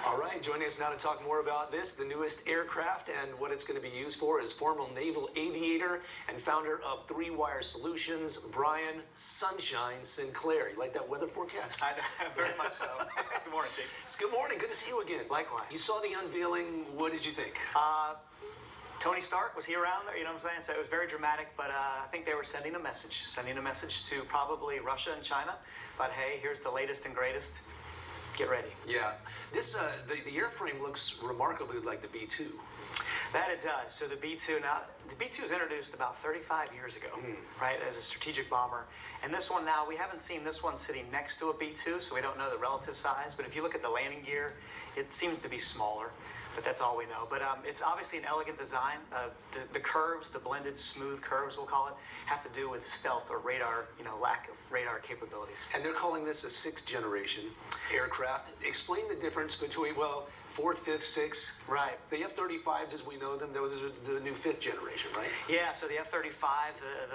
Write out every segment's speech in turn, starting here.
All right, joining us now to talk more about this, the newest aircraft and what it's going to be used for, is former naval aviator and founder of Three Wire Solutions, Brian Sunshine Sinclair. You like that weather forecast? I very much so. Good morning, Jake. Good morning. Good to see you again. Likewise. You saw the unveiling. What did you think? Tony Stark, was he around there? You know what I'm saying? So it was very dramatic, but I think they were sending a message to probably Russia and China. But hey, here's the latest and greatest. Get ready. Yeah. This the airframe looks remarkably like the B-2. That it does. So the B-2, now, the B-2 was introduced about 35 years ago, right, as a strategic bomber. And this one now, we haven't seen this one sitting next to a B-2, so we don't know the relative size. But if you look at the landing gear, it seems to be smaller. But that's all we know. But it's obviously an elegant design. The curves, the blended smooth curves, we'll call it, have to do with stealth or radar, lack of radar capabilities. And they're calling this a sixth generation aircraft. Explain the difference between, well, fourth, fifth, sixth. Right. The F-35s as we know them, those are the new fifth generation, right? Yeah, so the F-35,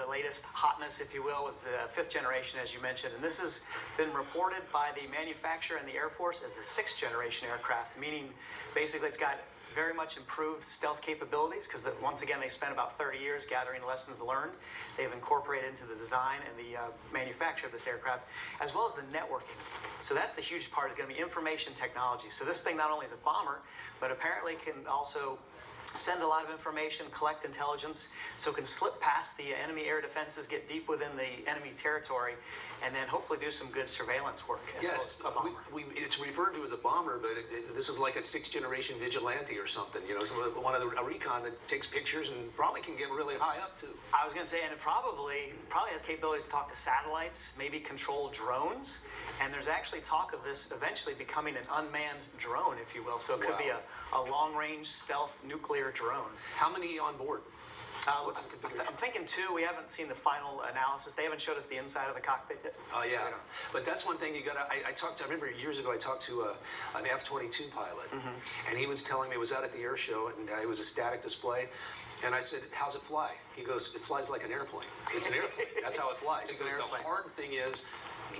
the latest hotness, if you will, was the fifth generation, as you mentioned. And this has been reported by the manufacturer and the Air Force as the sixth generation aircraft, meaning basically it's got very much improved stealth capabilities because once again they spent about 30 years gathering lessons learned. They've incorporated into the design and the manufacture of this aircraft, as well as the networking. So that's the huge part, is going to be information technology. So this thing not only is a bomber, but apparently can also send a lot of information, collect intelligence, so it can slip past the enemy air defenses, get deep within the enemy territory, and then hopefully do some good surveillance work as yes, well as a bomber. It's referred to as a bomber, but this is like a sixth generation vigilante or something, one of a recon that takes pictures and probably can get really high up too. I was going to say, and it probably has capabilities to talk to satellites, maybe control drones, and there's actually talk of this eventually becoming an unmanned drone, if you will. So it could be a long-range stealth nuclear drone. How many on board? I'm thinking two. We haven't seen the final analysis. They haven't showed us the inside of the cockpit yet. Oh, yeah. But that's one thing you got to... I remember years ago I talked to an F-22 pilot, and he was telling me, it was out at the air show, and it was a static display, and I said, how's it fly? He goes, it flies like an airplane. It's an airplane. That's how it flies. He goes, the hard thing is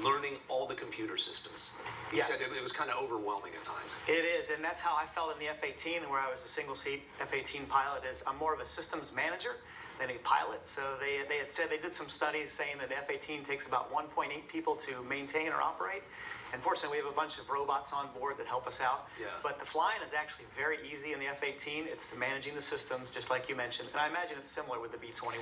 learning all the computer systems. He said it was kind of overwhelming at times. It is, and that's how I felt in the F-18, where I was a single-seat F-18 pilot. I'm more of a systems manager than a pilot. So they had said, they did some studies saying that the F-18 takes about 1.8 people to maintain or operate. Unfortunately, we have a bunch of robots on board that help us out. Yeah. But the flying is actually very easy in the F-18. It's the managing the systems, just like you mentioned. And I imagine it's similar with the B-21.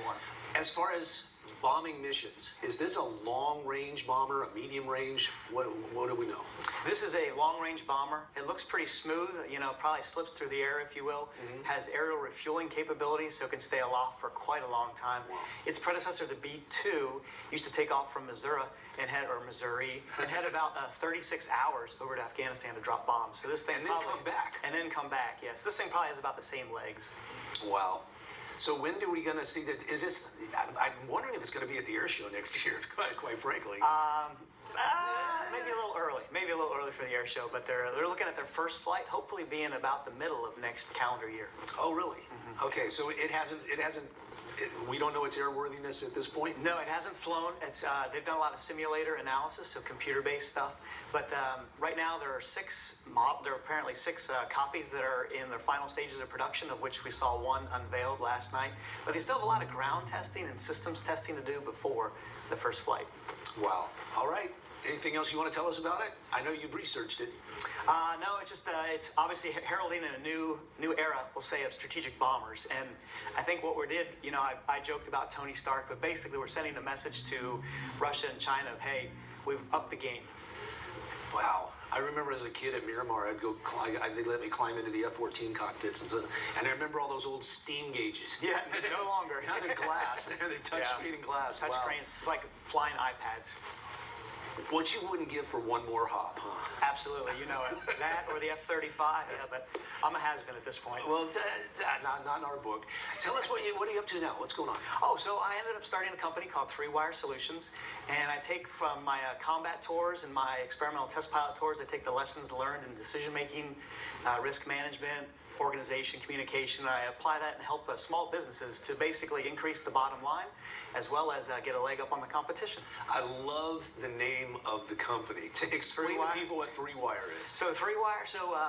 As far as bombing missions, is this a long-range bomber, a medium-range? What do we know? This is a long-range bomber. It looks pretty smooth, probably slips through the air, if you will. Has aerial refueling capabilities, so it can stay aloft for quite a long time. Wow. Its predecessor, the B-2, used to take off from Missouri and head about 36 hours over to Afghanistan to drop bombs. So this thing and then come back. And then come back, yes. This thing probably has about the same legs. Wow. So when are we going to see that? Is this? I'm wondering if it's going to be at the air show next year. Quite frankly. Maybe a little early. Maybe a little early for the air show, but they're looking at their first flight, hopefully being about the middle of next calendar year. Oh, really? Okay, so it hasn't. We don't know its airworthiness at this point? No, it hasn't flown. They've done a lot of simulator analysis, so computer-based stuff. But right now there are there are apparently six copies that are in their final stages of production, of which we saw one unveiled last night. But they still have a lot of ground testing and systems testing to do before the first flight. Wow. All right. Anything else you want to tell us about it? I know you've researched it. No, it's just it's obviously heralding a new era, we'll say, of strategic bombers. And I think what we did, I joked about Tony Stark, but basically we're sending a message to Russia and China of, hey, we've upped the game. Wow. I remember as a kid at Miramar, they'd let me climb into the F-14 cockpits, and I remember all those old steam gauges. Yeah, no longer. Now they're glass. They're touchscreen and glass. Touch screens, like flying iPads. What you wouldn't give for one more hop, huh? Absolutely, you know it. That or the F-35, yeah, but I'm a has-been at this point. Well, not in our book. Tell us what are you up to now? What's going on? Oh, so I ended up starting a company called Three Wire Solutions, and I take from my combat tours and my experimental test pilot tours, I take the lessons learned in decision-making, risk management, organization, communication. I apply that and help small businesses to basically increase the bottom line as well as get a leg up on the competition. I love the name of the company. To explain to people what 3-Wire is. So 3-Wire,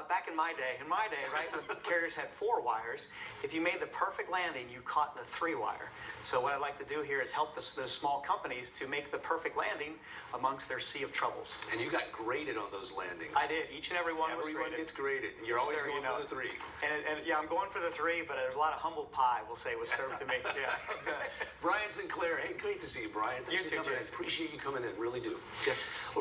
back in my day, right, when carriers had 4 wires, if you made the perfect landing, you caught the 3-Wire. So what I'd like to do here is help those small companies to make the perfect landing amongst their sea of troubles. And you got graded on those landings. I did. Each and every one was Everyone graded. gets graded. You're always Sir, going you know for the 3. And yeah, I'm going for the 3, but there's a lot of humble pie, we'll say, was served to me. Yeah. Brian Sinclair, hey, great to see you, Brian. Thanks You for too, coming in. Jason. Appreciate you coming in, really do. Yes. Well,